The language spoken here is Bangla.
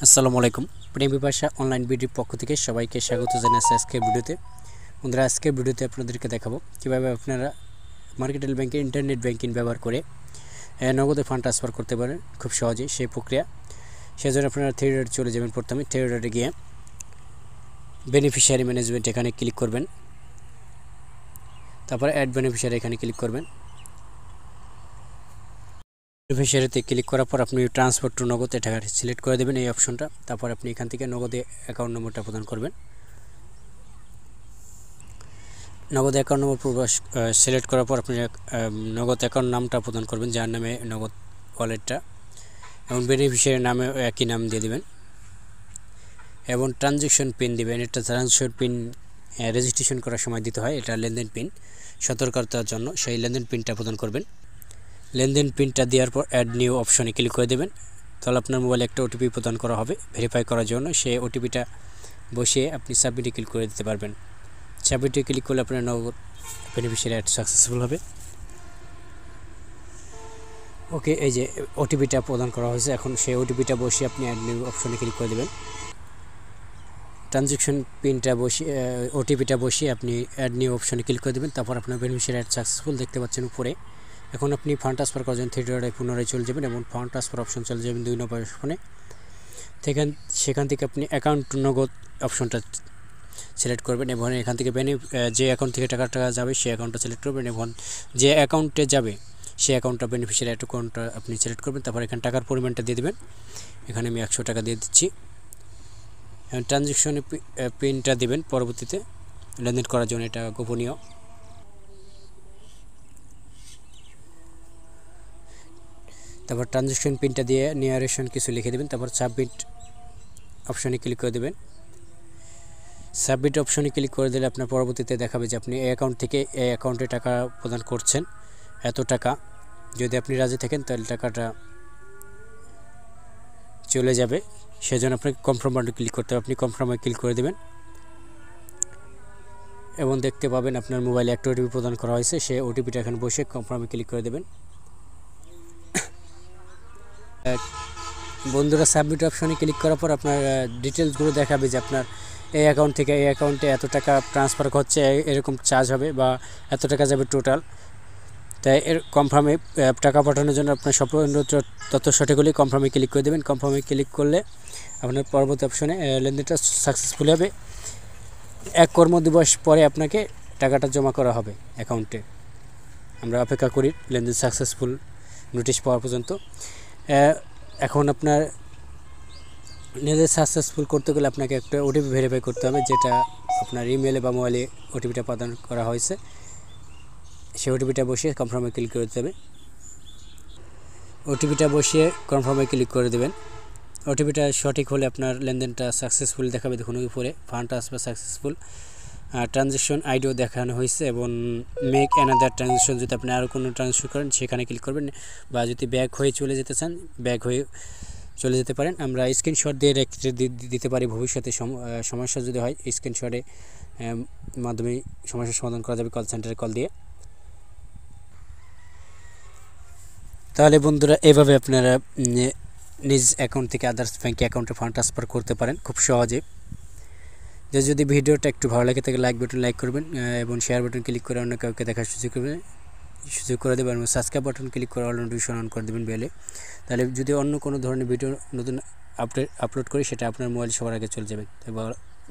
আসসালামু আলাইকুম প্রেমপিপাসা অনলাইন ভিডিওর পক্ষ থেকে সবাইকে স্বাগত জানাচ্ছি আজকের ভিডিওতে। বন্ধুরা, আজকের ভিডিওতে আপনাদেরকে দেখাবো কিভাবে আপনারা মার্কেটাল ব্যাংকের ইন্টারনেট ব্যাংকিং ব্যবহার করে নগদে ফান্ড ট্রান্সফার করতে পারেন খুব সহজেই। সেই প্রক্রিয়া সেজন্য আপনারা থ্রি ডটে চলে যাবেন। প্রথমে থ্রি ডটে গিয়ে বেনিফিশিয়ারি ম্যানেজমেন্ট এখানে ক্লিক করবেন, তারপর অ্যাড বেনিফিশিয়ারি এখানে ক্লিক করবেন। বেনিফিশিয়ারিতে ক্লিক করার পর আপনি ট্রান্সফার টু নগদ এটা সিলেক্ট করে দেবেন এই অপশনটা। তারপর আপনি এখান থেকে নগদে অ্যাকাউন্ট নম্বরটা প্রদান করবেন। নগদ অ্যাকাউন্ট নম্বর সিলেক্ট করার পর আপনি নগদ অ্যাকাউন্ট নামটা প্রদান করবেন, যার নামে নগদ ওয়ালেটটা, এবং বেনিফিশিয়ারির নামে একই নাম দিয়ে দেবেন এবং ট্রানজ্যাকশন পিন দিবেন। এটা ট্রানজ্যাকশন পিন রেজিস্ট্রেশন করার সময় দিতে হয়, এটা লেনদেন পিন সতর্কতার জন্য। সেই লেনদেন পিনটা প্রদান করবেন। লেনদেন পিনটা দেওয়ার পর অ্যাড নিউ অপশনে ক্লিক করে দেবেন। তাহলে আপনার মোবাইলে একটা ওটিপি প্রদান করা হবে ভেরিফাই করার জন্য। সেই ওটিপিটা বসিয়ে আপনি সাবমিটে ক্লিক করে দিতে পারবেন। সাবমিটে ক্লিক করলে আপনার নগদ বেনিফিশিয়ারি অ্যাড সাকসেসফুল হবে। ওকে, এই যে ওটিপিটা প্রদান করা হয়েছে, এখন সেই ওটিপিটা বসিয়ে আপনি অ্যাড নিউ অপশনে ক্লিক করে দেবেন। ট্রানজ্যাকশন পিনটা বসিয়ে ওটিপিটা বসিয়ে আপনি অ্যাড নিউ অপশনে ক্লিক করে দেবেন। তারপর আপনার বেনিফিশিয়ারি অ্যাড সাকসেসফুল দেখতে পাচ্ছেন উপরে। এখন আপনি ফান্ড ট্রান্সফার করার জন্য থ্রি ডটে পুনরায় চলে যাবেন এবং ফান্ড ট্রান্সফার অপশন চলে যাবেন 2 নম্বর অপশনে। সেখান থেকে আপনি অ্যাকাউন্ট টু নগদ অপশনটা সিলেক্ট করবেন এবং এখান থেকে যে অ্যাকাউন্ট থেকে টাকা যাবে সেই অ্যাকাউন্টটা সিলেক্ট করবেন এবং যে অ্যাকাউন্টে যাবে সেই অ্যাকাউন্টটা বেনিফিশিয়ারি অ্যাকাউন্টটা আপনি সিলেক্ট করবেন। তারপর এখানে টাকার পরিমাণটা দিয়ে দেবেন। এখানে আমি 100 টাকা দিয়ে দিচ্ছি। ট্রানজ্যাকশনে পিনটা দিবেন পরবর্তীতে লেনদেন করার জন্য, এটা গোপনীয়। তারপর ট্রানজ্যাকশন পিনটা দিয়ে নিয়ারেশন কিছু লিখে দেবেন। তারপর সাবমিট অপশনে ক্লিক করে দেবেন। সাবমিট অপশনে ক্লিক করে দিলে আপনার পরবর্তীতে দেখাবে যে আপনি এই অ্যাকাউন্ট থেকে এই অ্যাকাউন্টে টাকা প্রদান করছেন এত টাকা। যদি আপনি রাজি থাকেন তাহলে টাকাটা চলে যাবে, সেজন্য আপনাকে কনফার্ম বাটনে ক্লিক করতে হবে। আপনি কনফার্মে ক্লিক করে দেবেন এবং দেখতে পাবেন আপনার মোবাইলে একটা ওটিপি প্রদান করা হয়েছে। সেই ওটিপিটা এখানে বসে কনফার্মে ক্লিক করে দেবেন। বন্ধুরা, সাবমিট অপশনে ক্লিক করার পর আপনার ডিটেলসগুলো দেখাবে যে আপনার এই অ্যাকাউন্ট থেকে এই অ্যাকাউন্টে এত টাকা ট্রান্সফার হচ্ছে, এরকম চার্জ হবে বা এত টাকা যাবে টোটাল। তাই এর কনফার্মে টাকা পাঠানোর জন্য আপনার সম্পূর্ণ তথ্য সঠিক হলে কনফার্মে ক্লিক করে দেবেন। কনফার্মে ক্লিক করলে আপনার পরবর্তী অপশনে লেনদেনটা সাকসেসফুল হবে। 1 কর্মদিবস পরে আপনাকে টাকাটা জমা করা হবে অ্যাকাউন্টে। আমরা অপেক্ষা করি লেনদেন সাকসেসফুল নোটিশ পাওয়া পর্যন্ত। এখন আপনার লেনদেন সাকসেসফুল করতে গেলে আপনাকে একটা ওটিপি ভেরিফাই করতে হবে, যেটা আপনার ইমেলে বা মোবাইলে ওটিপিটা প্রদান করা হয়েছে। সেই ওটিপিটা বসিয়ে কনফার্মে ক্লিক করে দিতে হবে। ওটিপিটা বসিয়ে কনফার্মে ক্লিক করে দেবেন। ওটিপিটা সঠিক হলে আপনার লেনদেনটা সাকসেসফুল দেখাবে। দেখুন উপরে ফান্ড ট্রান্সফার সাকসেসফুল, ট্রানজ্যাকশন আইডিও দেখানো হয়েছে এবং মেক অ্যানাদার ট্রানজ্যাকশন, যদি আপনি আরও কোনো ট্রানজ্যাকশন করেন সেখানে ক্লিক করবেন, বা যদি ব্যাক হয়ে চলে যেতে চান ব্যাক হয়ে চলে যেতে পারেন। আমরা স্ক্রিনশট দিয়ে দিতে পারি ভবিষ্যতে সমস্যা যদি হয়, স্ক্রিনশটের মাধ্যমে সমস্যার সমাধান করা যাবে কল সেন্টারে কল দিয়ে। তাহলে বন্ধুরা, এভাবে আপনারা নিজ অ্যাকাউন্ট থেকে আদার্স ব্যাঙ্ক অ্যাকাউন্টে ফান্ড ট্রান্সফার করতে পারেন খুব সহজে। যদি ভিডিওটা একটু ভালো লাগে তাহলে লাইক করবেন এবং শেয়ার বাটন ক্লিক করে অন্য কাউকে দেখার সুযোগ করে দেবেন এবং সাবস্ক্রাইব বাটন ক্লিক করে অল নোটিফিকেশন অন করে দেবেন বেলে। তাহলে যদি অন্য কোনো ধরনের ভিডিও নতুন আপলোড করি সেটা আপনার মোবাইল সবার আগে চলে যাবে।